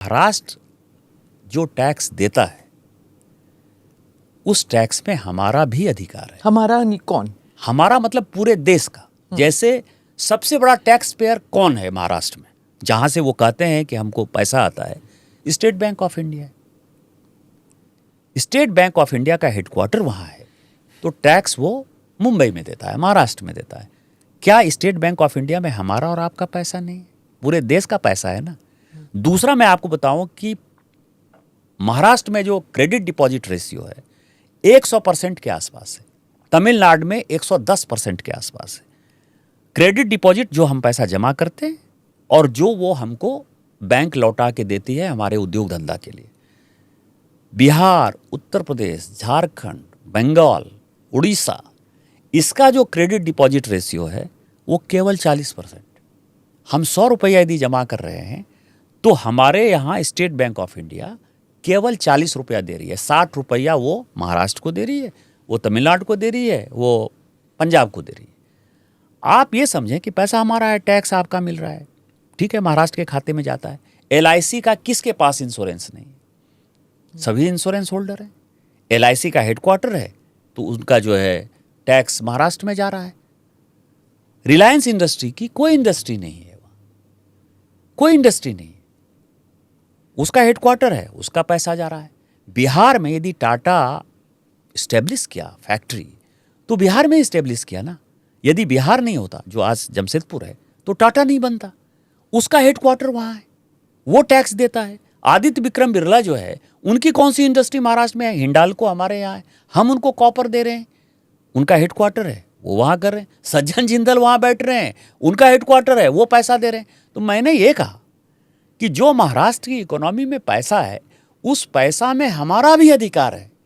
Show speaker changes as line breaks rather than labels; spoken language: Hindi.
महाराष्ट्र जो टैक्स देता है उस टैक्स में हमारा भी अधिकार है।
हमारा कौन?
हमारा मतलब पूरे देश का। जैसे सबसे बड़ा टैक्स पेयर कौन है महाराष्ट्र में, जहां से वो कहते हैं कि हमको पैसा आता है, स्टेट बैंक ऑफ इंडिया है। स्टेट बैंक ऑफ इंडिया का हेडक्वार्टर वहां है, तो टैक्स वो मुंबई में देता है, महाराष्ट्र में देता है। क्या स्टेट बैंक ऑफ इंडिया में हमारा और आपका पैसा नहीं है? पूरे देश का पैसा है ना। दूसरा मैं आपको बताऊं कि महाराष्ट्र में जो क्रेडिट डिपॉजिट रेशियो है 100% के आसपास है, तमिलनाडु में 110% के आसपास है। क्रेडिट डिपॉजिट जो हम पैसा जमा करते हैं और जो वो हमको बैंक लौटा के देती है हमारे उद्योग धंधा के लिए। बिहार, उत्तर प्रदेश, झारखंड, बंगाल, उड़ीसा, इसका जो क्रेडिट डिपॉजिट रेशियो है वो केवल 40%। हम 100 रुपया यदि जमा कर रहे हैं तो हमारे यहाँ स्टेट बैंक ऑफ इंडिया केवल 40 रुपया दे रही है। 60 रुपया वो महाराष्ट्र को दे रही है, वो तमिलनाडु को दे रही है, वो पंजाब को दे रही है। आप ये समझें कि पैसा हमारा है, टैक्स आपका मिल रहा है, ठीक है, महाराष्ट्र के खाते में जाता है। LIC का किसके पास इंश्योरेंस नहीं? सभी इंश्योरेंस होल्डर हैं। LIC का हेडक्वार्टर है तो उनका जो है टैक्स महाराष्ट्र में जा रहा है। रिलायंस इंडस्ट्री की कोई इंडस्ट्री नहीं है, वहाँ कोई इंडस्ट्री नहीं, उसका हेडक्वार्टर है, उसका पैसा जा रहा है। बिहार में यदि टाटा स्टेब्लिश किया फैक्ट्री तो बिहार में स्टेब्लिश किया ना। यदि बिहार नहीं होता, जो आज जमशेदपुर है, तो टाटा नहीं बनता। उसका हेडक्वार्टर वहाँ है, वो टैक्स देता है। आदित्य विक्रम बिरला जो है, उनकी कौन सी इंडस्ट्री महाराष्ट्र में है? हिंडाल्को हमारे यहाँ है, हम उनको कॉपर दे रहे हैं, उनका हेडक्वार्टर है, वो वहाँ कर रहे हैं। सज्जन जिंदल वहाँ बैठ रहे हैं, उनका हेडक्वार्टर है, वो पैसा दे रहे हैं। तो मैंने ये कहा कि जो महाराष्ट्र की इकोनॉमी में पैसा है उस पैसा में हमारा भी अधिकार है।